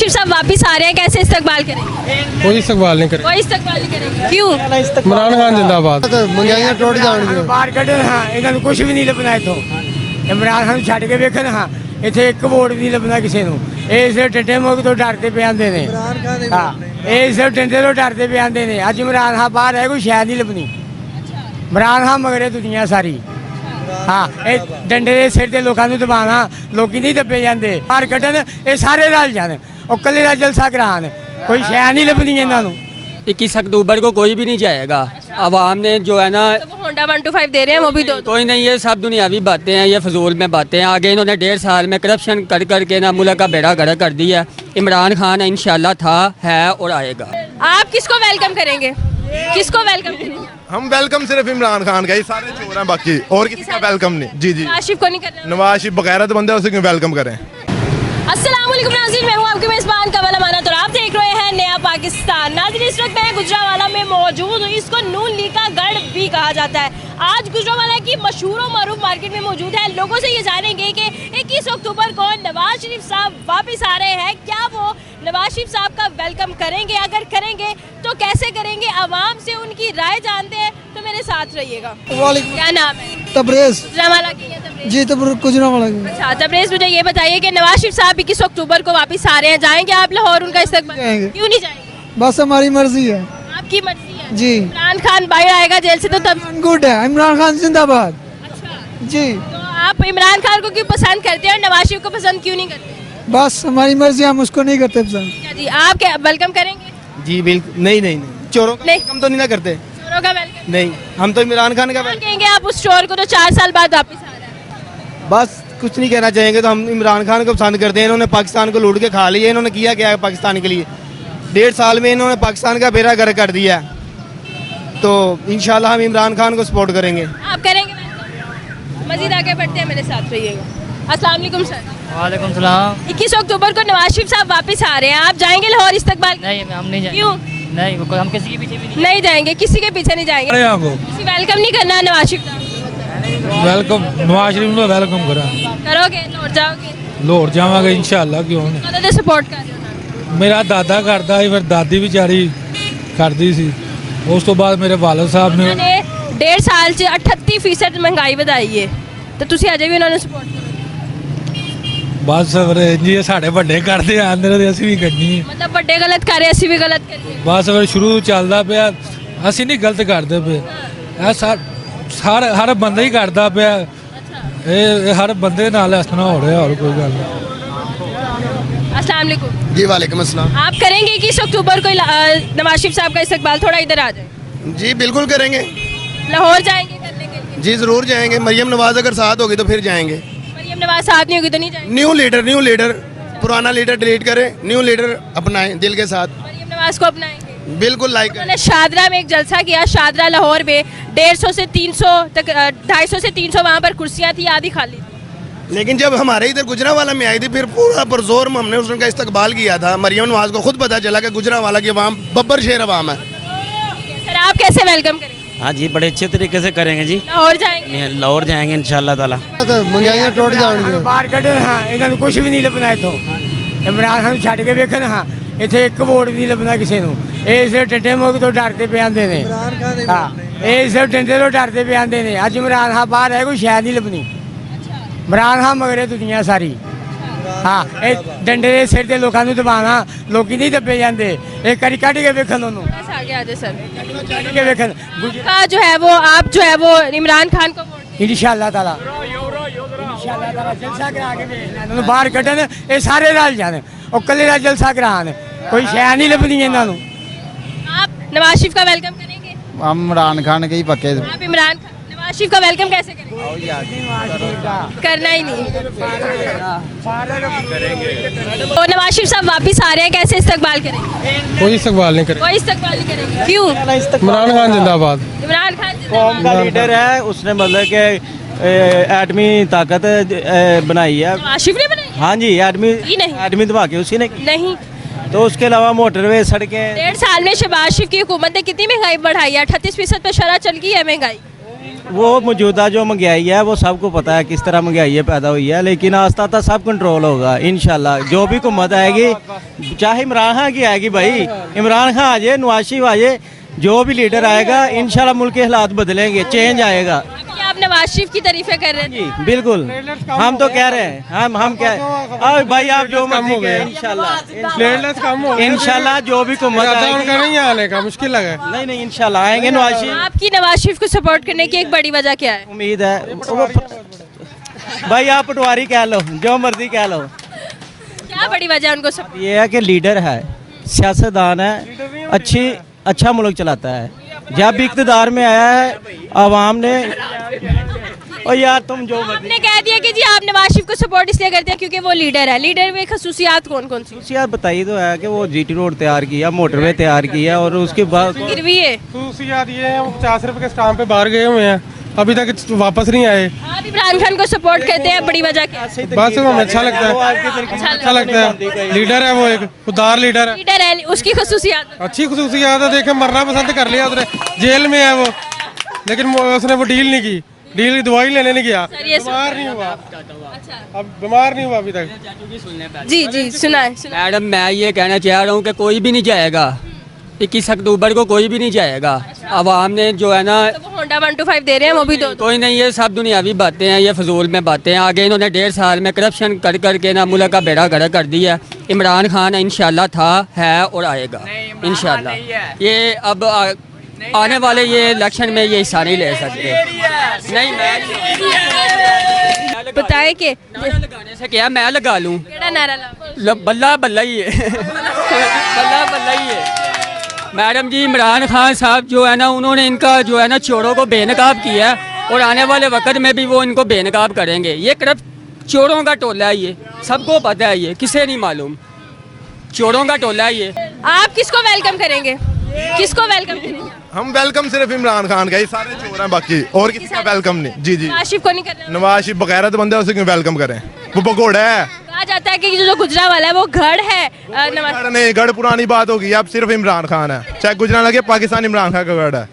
शरीफ साहब वापस आ रहे हैं, कैसे इस्तकबाल करेंगे? कोई इस्तकबाल नहीं करे। कोई इस्तकबाल नहीं करेंगे, क्यों? इमरान खान जिंदाबाद। महंगाइयां टुट जाएंगी बाहर कढ़न। हाँ, इन्होंने कुछ भी नहीं लभना इथों। इमरान खान छड्ड के वेखन। हाँ, इत्थे एक वोट नहीं लभना किसी ਨੂੰ। ਇਹ ਸਿਰ ਟੱਟੇ ਮੁਖ ਤੋਂ ਡਰਦੇ ਪਏ ਆਂਦੇ ਨੇ। ਹਾਂ, ਇਹ ਸਿਰ ਟੱਟੇ ਤੋਂ ਡਰਦੇ ਪਏ ਆਂਦੇ ਨੇ। ਅੱਜ ਇਮਰਾਨ ਖਾਨ ਬਾਹਰ ਹੈ, ਕੋਈ ਸ਼ਾਇਦ ਨਹੀਂ ਲੱਭਣੀ। ਇਮਰਾਨ ਖਾਨ ਮਗਰੇ ਦੁਨੀਆ ਸਾਰੀ। ਹਾਂ, ਇਹ ਡੰਡੇ ਦੇ ਸਿਰ ਤੇ ਲੋਕਾਂ ਨੂੰ ਦਬਾਣਾ, ਲੋਕੀ ਨਹੀਂ ਦੱਬੇ ਜਾਂਦੇ। ਬਾਹਰ ਕੱਢਣ, ਇਹ ਸਾਰੇ ਰਲ ਜਾਣ, ਉਹ ਕੱਲੇ ਦਾ ਜਲਸਾ ਕਰਾਉਣ, ਕੋਈ ਸ਼ਾਇਦ ਨਹੀਂ ਲੱਭਣੀ ਇਹਨਾਂ ਨੂੰ। 21 अक्टूबर को कोई भी नहीं जाएगा। आवाम ने जो है ना, तो वो होंडा 125 दे रहे हैं, वो भी दो। कोई नहीं, ये सब दुनियावी बातें हैं, ये फजूल में बातें हैं। आगे इन्होंने 1.5 साल में करप्शन कर करके ना मुल्क का बेड़ा गर्क कर दिया। इमरान खान इंशाल्लाह था, है और आएगा। आप किसको वेलकम करेंगे? किसको वेलकम करेंगे? हम वेलकम सिर्फ इमरान खान का ही, सारे चोर हैं बाकी, और किसी का वेलकम नहीं। जी जी, नवाज शरीफ को नहीं कर रहे? नवाज शरीफ बगैरत बंदे, उसे क्यों वेलकम करें। अस्सलाम वालेकुम नाज़रीन, मैं हूं आपके मेज़बान कवल अमाना और आप देख रहे हैं नया पाकिस्तान। नाज़रीन, इस वक्त मैं गुजरावाला में मौजूद हूँ। इसको नून लीग का गढ़ भी कहा जाता है। आज गुजरावाला की मशहूर और मरूफ मार्केट में मौजूद है। लोगों से ये जानेंगे कि 21 अक्टूबर को नवाज शरीफ साहब वापस आ रहे हैं, क्या वो नवाज शरीफ साहब का वेलकम करेंगे? अगर करेंगे तो कैसे करेंगे? आवाम से उनकी राय जानते हैं, तो मेरे साथ रहिएगा। क्या नाम है? तबरेज गुजरावाला की है तबरेज? जी तबरेज गुजरावाला की। अच्छा तबरेज, मुझे ये बताइए कि नवाज शरीफ साहब 21 अक्टूबर को वापस आ रहे हैं, जाएंगे आप लाहौर उनका इस्तकबाल? जाएंगे। क्यों नहीं जाएंगे? बस हमारी मर्जी है आपकी मर्जी है जी। इमरान खान बाहर आएगा जेल से, तो तब गुड है, इमरान खान जिंदाबाद। अच्छा, जी तो आप इमरान खान को क्यों पसंद करते हैं और नवाज शरीफ को पसंद क्यों नहीं करते? बस हमारी मर्जी, हम उसको नहीं करते पसंद। क्या जी, आप क्या वेलकम करेंगे? जी बिल्कुल नहीं नहीं नहीं, चोरों का नहीं। हम तो नहीं ना करते। चोरों का वेलकम नहीं, हम तो इमरान खान का क्या कहेंगे आप उस चोर को जो 4 साल बाद वापस आ रहा है? बस कुछ नहीं कहना चाहेंगे। तो हम इमरान खान को पसंद करते हैं। इन्होंने पाकिस्तान को लूट के खा लिया। इन्होंने किया क्या है पाकिस्तान के लिए? 1.5 साल में इन्होंने पाकिस्तान का बेड़ा गर्क कर दिया है। तो इंशाल्लाह हम इमरान खान को सपोर्ट करेंगे। आप करेंगे वेलकम? मजीद आगे बढ़ते हैं, मेरे साथ रहिएगा। अस्सलाम वालेकुम सर। वालेकुम सलाम। 21 अक्टूबर को नवाज शरीफ साहब वापस आ रहे हैं, आप जाएंगे लाहौर इस्तकबाल? नहीं, हम नहीं जाएंगे। क्यों नहीं, वो हम किसी के पीछे भी नहीं। नहीं जाएंगे? किसी के पीछे नहीं जाएंगे? अरे आपको किसी वेलकम नहीं करना है नवाज शरीफ साहब? वेलकम नवाज शरीफ ਨੂੰ ਵੈਲਕਮ ਕਰਾਂ। करोगे? लौट जाओगे? ਲਾਹੌਰ ਜਾਵਾਂਗੇ इंशाल्लाह, क्यों नहीं। कदों से सपोर्ट कर रहे हो ना? ਮੇਰਾ ਦਾਦਾ ਕਰਦਾ ਸੀ, ਫਿਰ ਦਾਦੀ ਵਿਚਾਰੀ ਕਰਦੀ ਸੀ। ਉਸ ਤੋਂ ਬਾਅਦ ਮੇਰੇ ਵਾਲਿਦ ਸਾਹਿਬ ਨੇ उन्होंने 1.5 साल च 38% महंगाई ਵਧਾਈ ਹੈ, ਤੇ ਤੁਸੀਂ ਅਜੇ ਵੀ ਉਹਨਾਂ ਨੂੰ ਸਪੋਰਟ ਕਰੋ? ਬਸ ਫਿਰ ਜੀ ਇਹ ਸਾਡੇ ਵੱਡੇ ਕਰਦੇ ਆਂਦੇ ਨੇ, ਅਸੀਂ ਵੀ ਕਰਨੀ ਹੈ। ਮਤਲਬ ਵੱਡੇ ਗਲਤ ਕਰ ਰਹੇ, ਅਸੀਂ ਵੀ ਗਲਤ ਕਰੀਏ? ਬਸ ਫਿਰ ਸ਼ੁਰੂ ਚੱਲਦਾ ਪਿਆ, ਅਸੀਂ ਨਹੀਂ ਗਲਤ ਕਰਦੇ ਪਏ। ਇਹ ਹਰ ਬੰਦਾ ਹੀ ਕਰਦਾ ਪਿਆ। ਇਹ ਹਰ ਬੰਦੇ ਨਾਲ ਇਸ ਤਰ੍ਹਾਂ ਹੋ ਰਿਹਾ, ਹੋਰ ਕੋਈ ਗੱਲ ਨਹੀਂ। अस्सलाम वालेकुम जी वालेकुम अस्सलाम। आप करेंगे 21 अक्टूबर को नवाज शरीफ साहब का इस्तकबाल? थोड़ा इधर आ जाए। जी बिल्कुल करेंगे। लाहौर जाएंगे करने के लिए? जी ज़रूर जाएंगे। मरियम नवाज अगर साथ होगी तो फिर जाएंगे। मरियम नवाज साथ नहीं होगी तो नहीं जाएंगे? न्यू लीडर, पुराना लीडर डिलीट करें, न्यू लीडर अपनाएं दिल के साथ। मरियम नवाज को अपनाएंगे? बिल्कुल लाइक। उन्होंने शादरा में एक जलसा किया, शादरा लाहौर में 150 से 300 तक, 250 से 300 वहाँ पर कुर्सियाँ थी, आधी खाली थी। लेकिन जब हमारे इधर गुजरावाला में आई थी, फिर पूरा पुरजोर हमने उसका इस्तकबाल किया था। मरियम नवाज को खुद पता चला कि गुजरावाला की आवाम बब्बर शेर आवाम है। सर आप कैसे वेलकम करेंगे? हाँ जी, बड़े अच्छे तरीके से करेंगे जी। लाहौर जाएंगे? लाहौर जाएंगे इंशाल्लाह ताला। महंगाइयां टुट जाएंगी ਬਾਹਰ ਕੱਢਣ। ਹਾਂ, ਇਹਨਾਂ ਨੂੰ ਕੁਝ ਵੀ ਨਹੀਂ ਲੱਭਣਾ ਇਥੋਂ। ਇਮਰਾਨ ਖਾਨ ਛੱਡ ਕੇ ਵੇਖਣ। ਹਾਂ, ਇੱਥੇ ਇੱਕ ਵੋਟ ਨਹੀਂ ਲੱਭਣਾ ਕਿਸੇ ਨੂੰ। ਇਹ ਸਿਰ ਟੱਟੇ ਮੁਖ ਤੋਂ ਡਰਦੇ ਪਏ ਆਂਦੇ ਨੇ। ਹਾਂ, ਇਹ ਸਿਰ ਟੱਟੇ ਤੋਂ ਡਰਦੇ ਪਏ ਆਂਦੇ ਨੇ। ਅੱਜ ਇਮਰਾਨ ਖਾਨ ਬਾਹਰ ਹੈ, ਕੋਈ ਸ਼ਾਇਦ ਨਹੀਂ ਲੱਭਣੀ। ਇਮਰਾਨ ਖਾਨ ਮਗਰੇ ਦੁਨੀਆ ਸਾਰੀ। ਹਾਂ, ਇਹ ਡੰਡੇ ਦੇ ਸਿਰ ਤੇ ਲੋਕਾਂ ਨੂੰ ਦਬਾਣਾ, ਲੋਕੀ ਨਹੀਂ ਦੱਬੇ ਜਾਂਦੇ। ਇਹ ਕਰੀ ਕੱਢ ਕੇ ਵੇਖਣ ਉਹਨੂੰ, थोड़ा सा आगे आ जाए सर। ਕੱਢ ਕੇ ਵੇਖਣ। का जो है वो आप जो है वो इमरान खान को वोट इंशाअल्लाह ताला, इंशाअल्लाह ताला जलसा करा के भेजना ਇਹਨਾਂ ਨੂੰ। ਬਾਹਰ ਕੱਢਣ, ਇਹ ਸਾਰੇ ਰਲ ਜਾਣ, ਉਹ ਕੱਲੇ ਦਾ ਜਲਸਾ ਕਰਾਉਣ, ਕੋਈ ਸ਼ੈ ਨਹੀਂ ਲੱਭਣੀ ਇਹਨਾਂ ਨੂੰ। आप नवाज शरीफ का वेलकम करेंगे? हम इमरान खान के ही पक्के। आप नवाज शरीफ का वेलकम कैसे करेंगे? करना ही नहीं। तो नवाज शरीफ साहब वापस आ रहे हैं, कैसे इस्तकबाल करेंगे? कोई इस्तकबाल नहीं करे। कोई इस्तकबाल नहीं करेंगे, क्यों? इमरान खान जिंदाबाद। इमरान खान कौम जिंदाबाद। का लीडर है, उसने मतलब कि एटमी ताकत बनाई है। नवाज शरीफ ने बनाई? हाँ जी, एटमी ही नहीं। एटमी दबा के उसी ने की। नहीं। तो उसके अलावा मोटरवे, सड़कें। 1.5 साल में शहबाज शरीफ की हुकूमत ने कितनी महंगाई बढ़ाई है? 38% पे शरह चल गई है महंगाई। वो मौजूदा जो महंगाई है वो सबको पता है किस तरह महंगाई पैदा हुई है, लेकिन आस्ता आस्ता सब कंट्रोल होगा इंशाल्लाह। जो भी हुकूमत आएगी, चाहे इमरान खान की आएगी भाई, इमरान खान आ जाए, नवाज शरीफ आ जाए, जो भी लीडर आएगा इंशाल्लाह मुल्क के हालात बदलेंगे, चेंज आएगा। अभी आप नवाज शरीफ की तारीफें कर रहे थे। जी बिल्कुल, हम तो कह रहे हैं, हम क्या अब भाई आप जो मर्जी कहें इंशाल्लाह, इंशाल्लाह जो भी हुकूमत आएगी नहीं आने का मुश्किल लगा। नहीं नहीं इंशाल्लाह आएंगे नवाज शरीफ। आपकी नवाज शरीफ को सपोर्ट करने की एक बड़ी वजह क्या है? उम्मीद है भाई, आप पटवारी कह लो, जो मर्जी कह लो, क्या बड़ी वजह है उनको support? ये है कि लीडर है, सियासतदान है, अच्छा मुल्क चलाता है। जब भी इक़्तिदार में आया है आवाम ने, और यार तुम जो मर्जी। आपने कह दिया कि जी आप नवाज शरीफ को सपोर्ट इसलिए करते हैं क्योंकि वो लीडर है। लीडर में खसूसियात कौन कौन सी? यार बताइए तो है कि वो जीटी रोड तैयार किया, मोटरवे तैयार किया, और उसके बाद गिरवी है। खसूसियात ये है, 50 रुपए के स्टाम्प पे बाहर गए हुए हैं, अभी तक वापस नहीं आए। आप इमरान खान को सपोर्ट करते हैं, बड़ी वजह क्या है? बस हमें अच्छा लगता है, अच्छा लगता है। लीडर है वो, एक खुदार लीडर है, लीडर है, उसकी खसूसियात अच्छी खसूसियात है। देखे मरना पसंद कर लिया उसने, जेल में है वो, लेकिन उसने वो डील नहीं की, डील की दवाई लेने नहीं गया, सर, ये बीमार नहीं हुआ, अब बीमार नहीं हुआ अभी तक। जी जी सुनाए। मैडम मैं ये कहना चाह रहा हूँ कि कोई भी नहीं जाएगा, 21 अक्टूबर को कोई भी नहीं जाएगा। आवाम ने जो है ना, तो वो होंडा 125 दे रहे हैं, वो भी दो। कोई नहीं, ये सब दुनियावी बातें हैं, ये फजूल में बातें हैं। आगे इन्होंने 1.5 साल में करप्शन कर करके ना मुल्क का बेड़ा गर्क कर दिया। इमरान खान इंशाल्लाह था, है और आएगा इंशाल्लाह। ये अब आने वाले ये इलेक्शन में ये हिस्सा नहीं ले सकते। नहीं मैं बताए कि नारा लगाने से क्या मैं लगा लूँ, केड़ा नारा लाओ? बल्ला बल्ला ही है बल्ला बल्ला ही है। मैडम जी इमरान खान साहब जो है ना, उन्होंने इनका जो है ना चोरों को बेनकाब किया है, और आने वाले वक्त में भी वो इनको बेनकाब करेंगे। ये करप्ट चोरों का टोला है, ये सबको पता है, ये किसे नहीं मालूम, चोरों का टोला है ये। आप किसको वेलकम करेंगे? किसको वेलकम करेंगे? हम वेलकम सिर्फ इमरान खान का, ये सारे चोर हैं, बाकी और किसी का वेलकम नहीं। जी जी, नवाज शरीफ को नहीं करना? नवाज शरीफ बगैरत बंदा है, उसे क्यों वेलकम करें, वो भगोड़ा है। कहा जाता है कि जो गुजरा वाला है वो गढ़ है नवाज। गढ़ नहीं, गढ़ पुरानी बात होगी, अब सिर्फ इमरान खान है, चाहे गुजरात लगे, पाकिस्तान इमरान खान का गढ़ है।